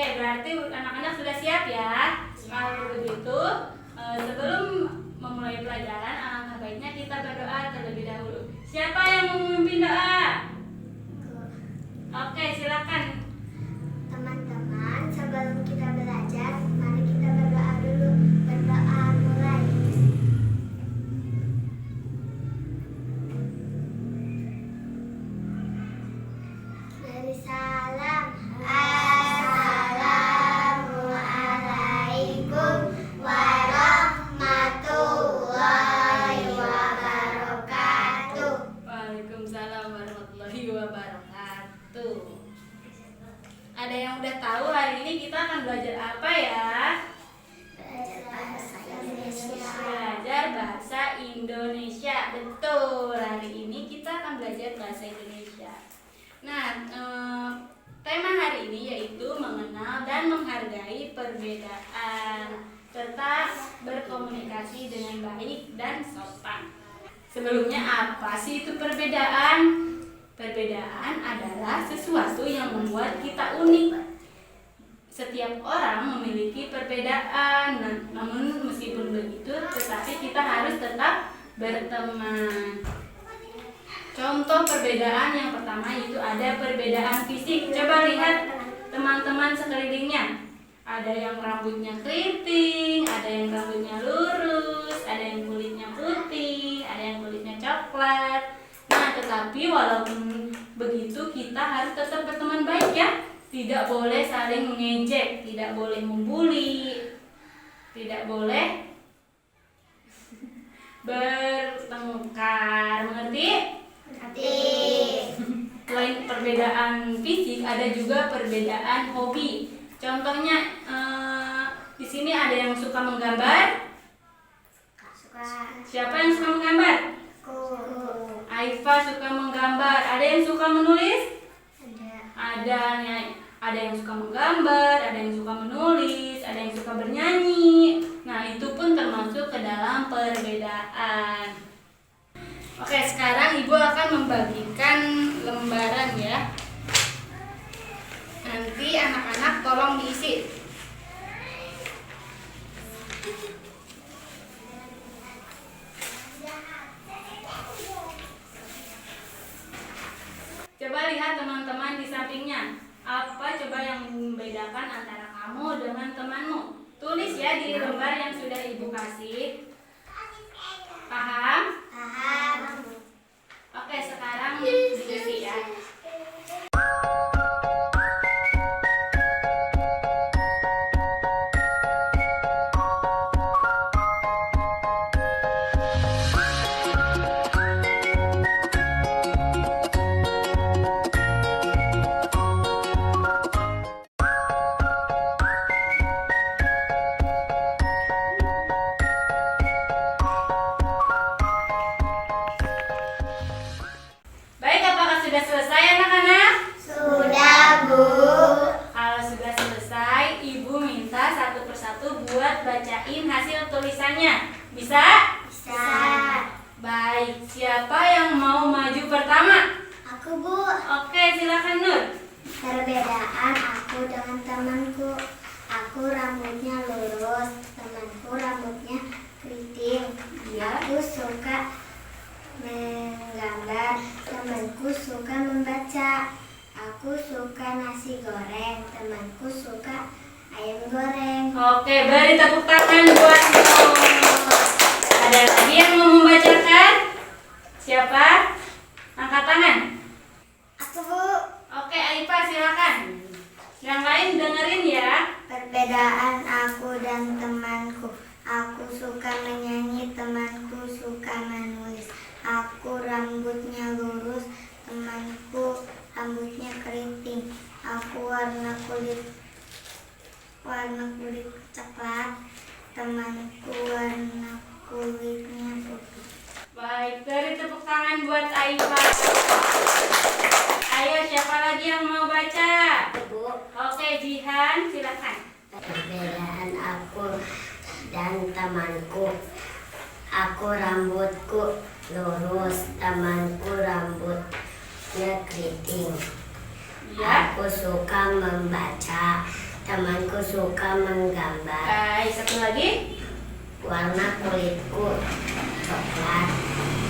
Oke, berarti anak-anak sudah siap ya? Kalau begitu, sebelum memulai pelajaran, alangkah baiknya kita berdoa terlebih dahulu. Siapa yang mau memimpin doa? Oke, silakan. Teman-teman, sebelum kita belajar, mari kita berdoa dulu. Berdoa mulai. Dari salam. Assalamualaikum warahmatullahi wabarakatuh. Waalaikumsalam warahmatullahi wabarakatuh. Ada yang udah tahu hari ini kita akan belajar apa ya? Belajar bahasa Indonesia. Belajar bahasa Indonesia. Betul, hari ini kita akan belajar bahasa Indonesia. Nah, tema hari ini yaitu mengenal dan menghargai perbedaan serta berkomunikasi dengan baik dan sopan. Sebelumnya, apa sih itu perbedaan? Perbedaan adalah sesuatu yang membuat kita unik. Setiap orang memiliki perbedaan, namun meskipun begitu, tetapi kita harus tetap berteman. Contoh perbedaan yang pertama yaitu ada perbedaan fisik. Coba lihat teman-teman sekelilingnya. Ada yang rambutnya keriting, ada yang rambutnya lurus, ada yang kulitnya putih, ada yang kulitnya coklat. Nah, tetapi walaupun begitu kita harus tetap berteman baik ya. Tidak boleh saling mengejek, tidak boleh membuli, tidak boleh bertengkar. Mengerti? Selain perbedaan fisik, ada juga perbedaan hobi. Contohnya, di sini ada yang suka menggambar. Siapa yang suka menggambar? Aifa suka menggambar. Ada yang suka menulis? Ada yang suka menggambar, ada yang suka menulis, ada yang suka bernyanyi. Nah, itu pun termasuk ke dalam perbedaan. Oke, sekarang Ibu akan membagikan lembaran ya. Nanti anak-anak tolong diisi. Coba lihat teman-teman di sampingnya. Apa coba yang membedakan antara kamu dengan temanmu? Tulis ya di lembar yang sudah Ibu kasih. Paham? Paham. Oke, sekarang diisi ya. Baik, apakah sudah selesai anak-anak? Sudah, Bu. Kalau sudah selesai, Ibu minta satu persatu buat bacain hasil tulisannya. Bisa? Bisa. Baik, siapa yang mau maju pertama? Aku, Bu. Oke, silakan Nur. Perbedaan aku dengan temanku. Aku rambutnya lurus, temanku rambutnya keriting. Ya. Aku suka menggambar, temanku suka membaca. Aku suka nasi goreng, temanku suka ayam goreng. Oke, beri tepuk tangan buat Nur. Ada lagi yang mau membacakan? Siapa? Angkat tangan. Aku, Bu. Oke, Aifa silakan. Yang lain dengerin ya. Perbedaan aku dan temanku. Aku suka menyanyi, temanku suka menulis. Aku rambutnya lurus, temanku rambutnya keriting. Aku warna kulit coklat, temanku warna kulitnya putih. Baik, beri tepuk tangan buat Aifa. Ayo, siapa lagi yang mau baca? Bu, Oke, Jihan, silakan. perbedaan aku dan temanku. Aku rambutku lurus, temanku rambutnya keriting. Ya. Aku suka membaca, Temanku suka menggambar. Baik, satu lagi. Warna kulitku coklat.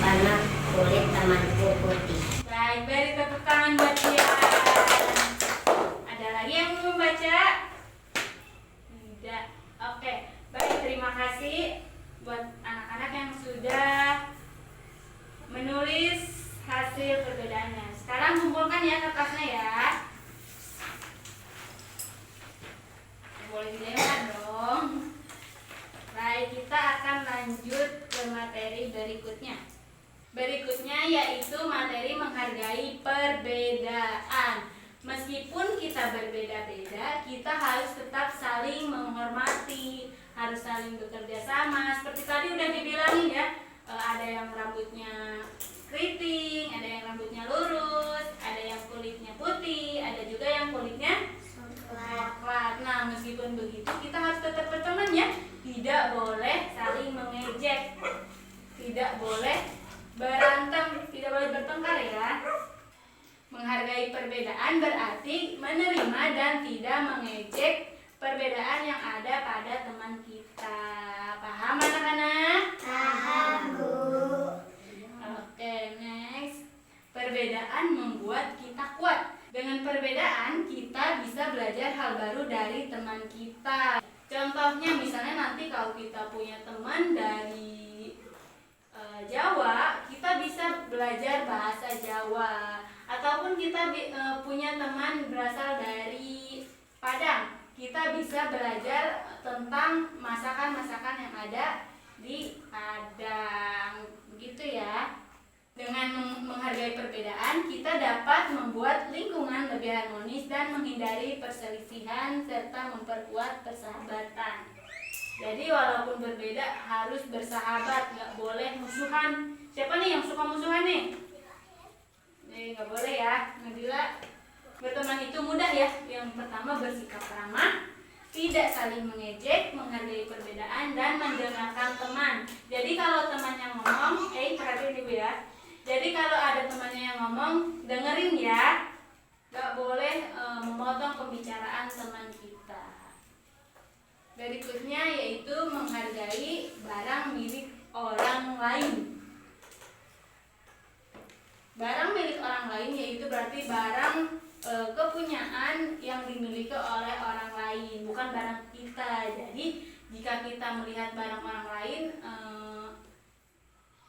Warna kulit temanku putih. Baik, beri tepuk tangan buat dia. Ada lagi yang belum baca? Tidak. Oke, baik, terima kasih buat anak-anak yang sudah menulis hasil perbedaannya. Sekarang kumpulkan ya kertasnya ya. Boleh dilempar dong. Baik, kita akan lanjut ke materi berikutnya. Berikutnya yaitu materi menghargai perbedaan. Meskipun kita berbeda-beda, kita harus tetap saling menghormati, harus saling bekerja sama. Seperti tadi udah dibilangin ya, ada yang rambutnya keriting, ada yang rambutnya lurus, ada yang kulitnya putih, ada juga yang kulitnya coklat. Nah, meskipun begitu kita harus tetap berteman ya. Tidak boleh saling mengejek, tidak boleh berantem, tidak boleh bertengkar ya. Menghargai perbedaan berarti menerima dan tidak mengejek perbedaan yang ada pada teman kita. Paham anak-anak? Paham, Bu. Oke, next. Perbedaan membuat kita kuat. Dengan perbedaan kita bisa belajar hal baru dari teman kita. Contohnya misalnya nanti kalau kita punya teman dari Jawa, kita bisa belajar bahasa Jawa. Ataupun kita punya teman berasal dari Padang, kita bisa belajar tentang masakan-masakan yang ada di Padang. Begitu ya. Dengan menghargai perbedaan, kita dapat membuat lingkungan lebih harmonis dan menghindari perselisihan serta memperkuat persahabatan. Jadi walaupun berbeda harus bersahabat, nggak boleh musuhan. Siapa nih yang suka musuhan nih? Nggak boleh ya. Nadila, berteman itu mudah ya. Yang pertama bersikap ramah, tidak saling mengejek, menghargai perbedaan, dan mendengarkan teman. Jadi kalau temannya ngomong, perhatiin ibu ya. Jadi kalau ada temannya yang ngomong, dengerin ya. Gak boleh memotong pembicaraan teman kita. Berikutnya yaitu menghargai barang milik orang lain. Barang milik orang lain yaitu berarti barang kepunyaan yang dimiliki oleh orang lain, bukan barang kita. Jadi jika kita melihat barang orang lain,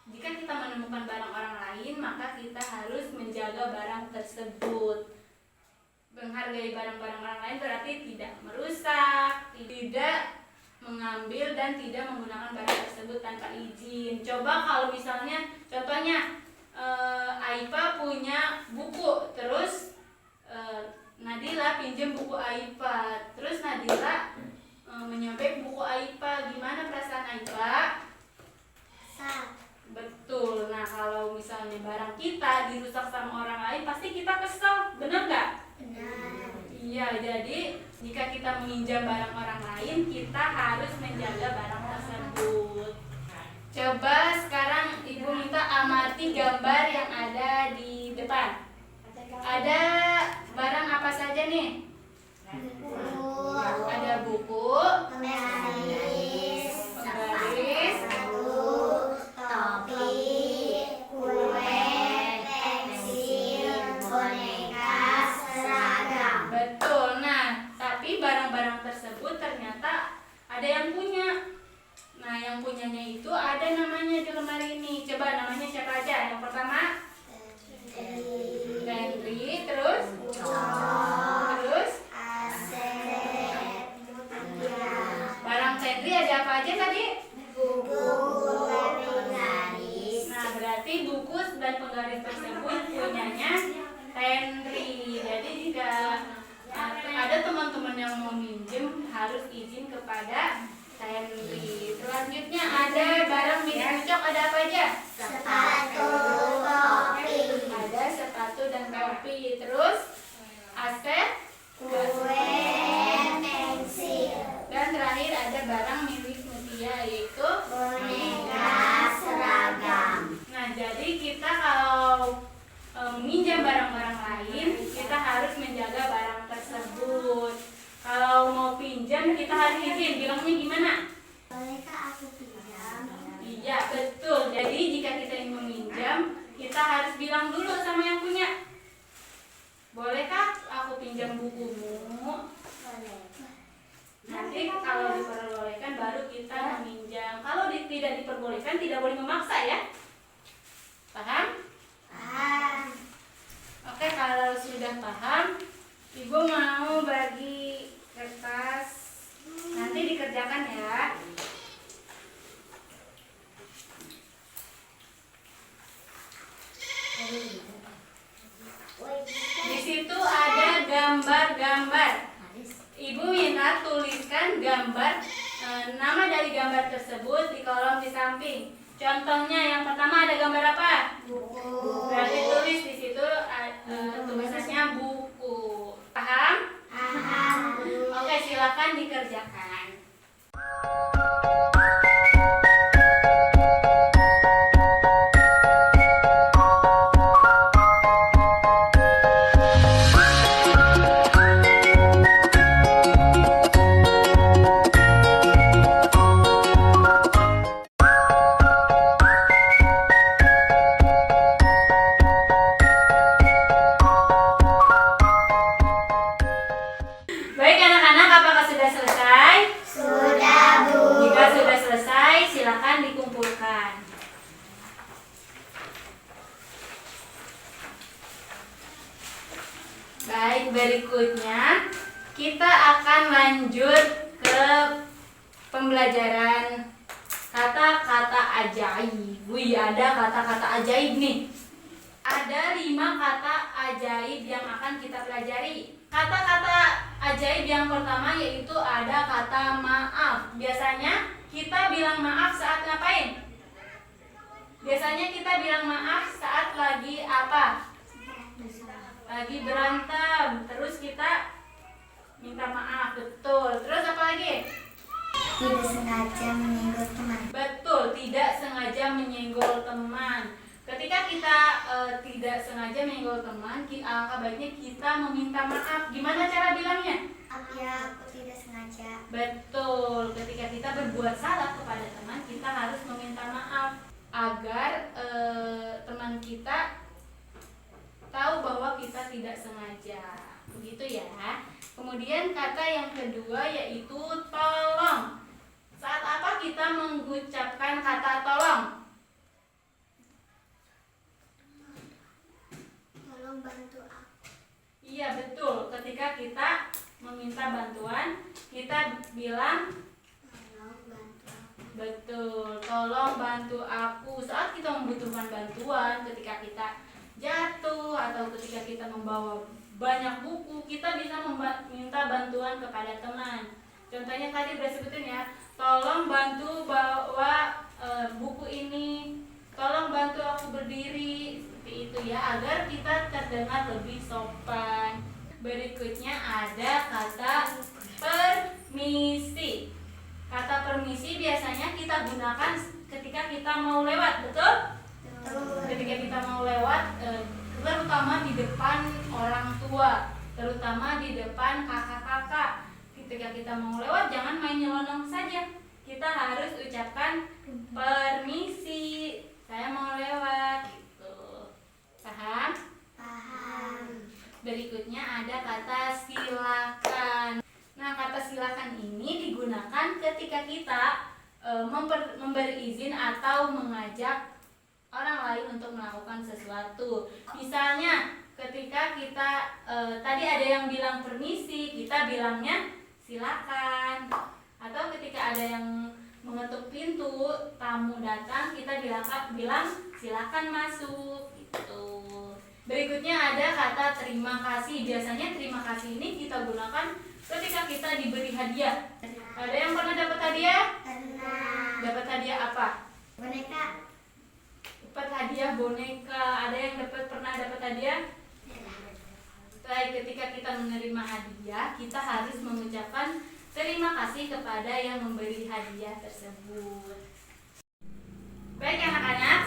jika kita menemukan barang orang lain, maka kita harus menjaga barang tersebut. Menghargai barang-barang orang lain berarti tidak merusak, tidak mengambil dan tidak menggunakan barang tersebut tanpa izin. Coba kalau misalnya, contohnya Aipa punya buku, terus Nadila pinjam buku Aipa, terus Nadila menyobek buku Aipa, gimana perasaan Aipa? Betul. Nah, kalau misalnya barang kita dirusak sama orang lain, pasti kita kesel, benar nggak? Benar. Iya, jadi jika kita meminjam barang orang lain, kita harus menjaga barang tersebut. Coba sekarang ibu minta amati gambar yang ada di depan. Ada barang apa saja nih? Buku. Ada buku, Penggaris. penggaris, Topi, kue, pensil, boneka, seragam. betul. Nah, tapi barang-barang tersebut ternyata ada yang punya. Nah, yang punyanya itu ada namanya di lemari ini. Coba namanya siapa aja? Yang pertama Henry, terus terus barang Henry ada apa aja tadi? Buku, penggaris. Nah, berarti buku dan penggaris tersebut punyanya Henry. Jadi jika ada teman-teman yang mau minjem harus izin kepada Henry. Selanjutnya ada barang milik Ucok, ada apa aja? Sepatu, topi, Ada sepatu dan topi. Terus Asep, kue, pensil, dan terakhir ada barang milik Mutia yaitu boneka, seragam. Nah, jadi kita kalau meminjam barang-barang lain, kita harus menjaga barang tersebut. Kalau mau meminjam kita harus izin. Bilangnya gimana? Bolehkah aku pinjam? Iya, betul. Jadi jika kita ingin meminjam, kita harus bilang dulu sama yang punya. Bolehkah aku pinjam bukumu? Boleh. Nanti kalau diperbolehkan baru kita meminjam. Kalau tidak diperbolehkan, tidak boleh memaksa ya. Paham? Paham. Oke, kalau sudah paham, Ibu mau bagi kertas. Nanti dikerjakan ya. Di situ ada gambar-gambar. Ibu minta tuliskan gambar, nama dari gambar tersebut di kolom di samping. Contohnya yang pertama ada gambar apa? Buku. Berarti tulis di situ tulisannya buku. Paham? Paham. Oke, silakan dikerjakan. Baik anak-anak, apakah sudah selesai? Sudah, Bu. Jika sudah selesai, silakan dikumpulkan. Baik, berikutnya kita akan lanjut ke pembelajaran kata-kata ajaib. Wih, ada kata-kata ajaib nih. Ada 5 kata ajaib yang akan kita pelajari. Kata-kata ajaib yang pertama yaitu ada kata maaf. Biasanya kita bilang maaf saat ngapain? Biasanya kita bilang maaf saat lagi apa? Lagi berantem. Terus kita minta maaf, betul. Terus apa lagi? Tidak sengaja menyinggung teman. Betul, tidak sengaja menyenggol teman. Ketika kita tidak sengaja menyenggol teman, alangkah baiknya kita meminta maaf. Gimana cara bilangnya? Maaf ya, aku tidak sengaja. Betul, ketika kita berbuat salah kepada teman, kita harus meminta maaf agar teman kita tahu bahwa kita tidak sengaja. Begitu ya. Kemudian kata yang kedua yaitu tolong. Saat apa kita mengucapkan kata tolong? Tolong bantu aku. Iya betul, ketika kita meminta bantuan, kita bilang Tolong bantu aku. betul, tolong bantu aku. Saat kita membutuhkan bantuan, ketika kita jatuh atau ketika kita membawa banyak buku, kita bisa minta bantuan kepada teman. Contohnya tadi udah sebutin ya, tolong bantu bawa buku ini, tolong bantu aku berdiri, seperti itu ya, agar kita terdengar lebih sopan. Berikutnya ada kata permisi. Kata permisi biasanya kita gunakan ketika kita mau lewat, betul? Betul. Ketika kita mau lewat, terutama di depan orang tua, terutama di depan kakak-kakak. Ketika kita mau lewat, jangan main nyelonong saja. Kita harus ucapkan permisi, saya mau lewat, gitu. Paham? Paham. Berikutnya ada kata silakan. Nah, kata silakan ini digunakan ketika kita memberi izin atau mengajak orang lain untuk melakukan sesuatu. Misalnya, ketika kita tadi ada yang bilang permisi, kita bilangnya silakan. Atau ketika ada yang mengetuk pintu, tamu datang, kita bilang silakan masuk, gitu. Berikutnya ada kata terima kasih. Biasanya terima kasih ini kita gunakan ketika kita diberi hadiah. Ada yang pernah dapat hadiah? Pernah. Dapat hadiah apa? Boneka. Dapat hadiah boneka. Ada yang pernah dapat hadiah? Baik, ketika kita menerima hadiah, kita harus mengucapkan terima kasih kepada yang memberi hadiah tersebut. Baik anak-anak,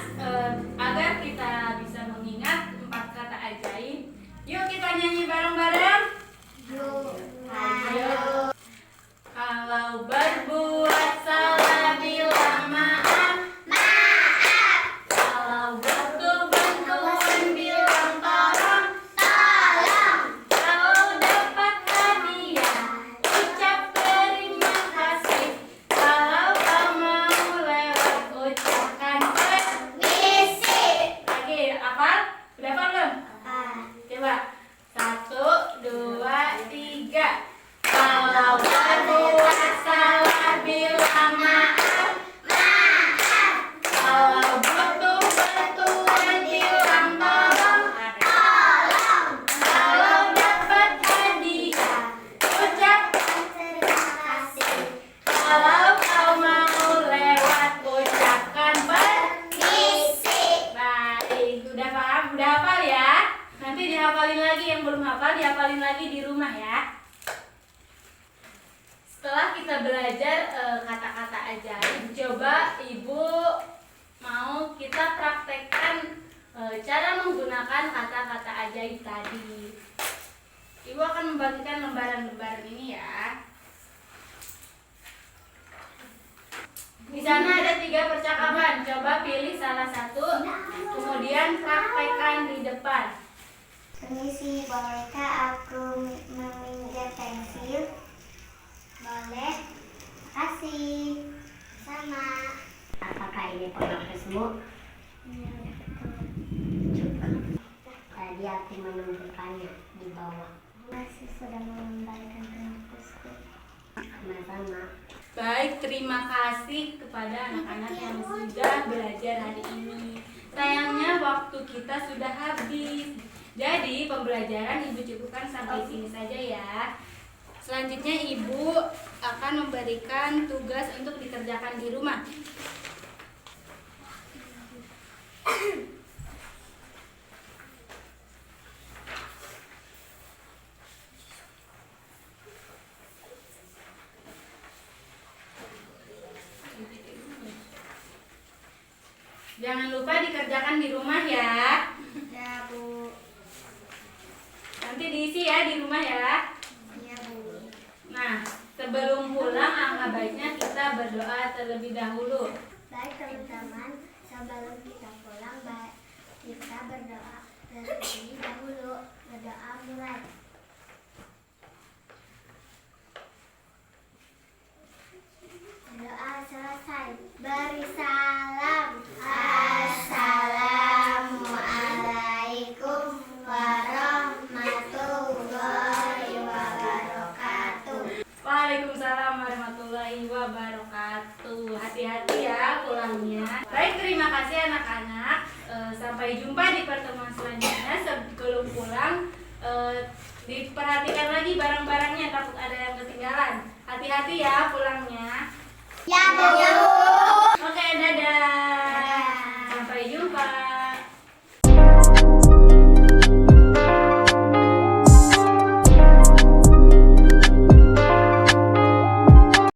agar kita bisa mengingat 4 kata ajaib, yuk kita nyanyi bareng-bareng. Yuk. Ayo. coba Ibu mau kita praktekkan cara menggunakan kata-kata ajaib tadi. Ibu akan membagikan lembaran-lembaran ini ya. Di sana ada 3 percakapan. Coba pilih salah satu, kemudian praktekkan di depan. Permisi, bolehkah aku meminjam pensil? Boleh. Kasih. Sama. Apakah ini pengapusmu? Iya, betul. Tadi aku menemukannya di bawah. Masih sudah mengembalikan penghapusku. Sama-sama. Baik, terima kasih kepada anak-anak yang sudah belajar hari ini. Sayangnya waktu kita sudah habis. Jadi pembelajaran Ibu cukupkan sampai sini saja ya. Selanjutnya Ibu akan memberikan tugas untuk dikerjakan di rumah. Jangan lupa dikerjakan di rumah ya. Ya, Bu. Nanti diisi ya di rumah ya. Iya, Bu. Nah, sebelum pulang alangkah baiknya kita berdoa terlebih dahulu. Baik teman-teman, sebelum kita pulang, kita berdoa terlebih dahulu. Berdoa mulai. Berdoa selesai. Beri salam. Assalamualaikum warahmatullahi wabarakatuh. Waalaikumsalam warahmatullahi wabarakatuh. Hati-hati ya pulangnya. Baik, terima kasih anak-anak. Sampai jumpa di pertemuan selanjutnya. Sebelum pulang, diperhatikan lagi barang-barangnya, takut ada yang ketinggalan. Hati-hati ya pulangnya. Ya, Bu. Oke, dadah.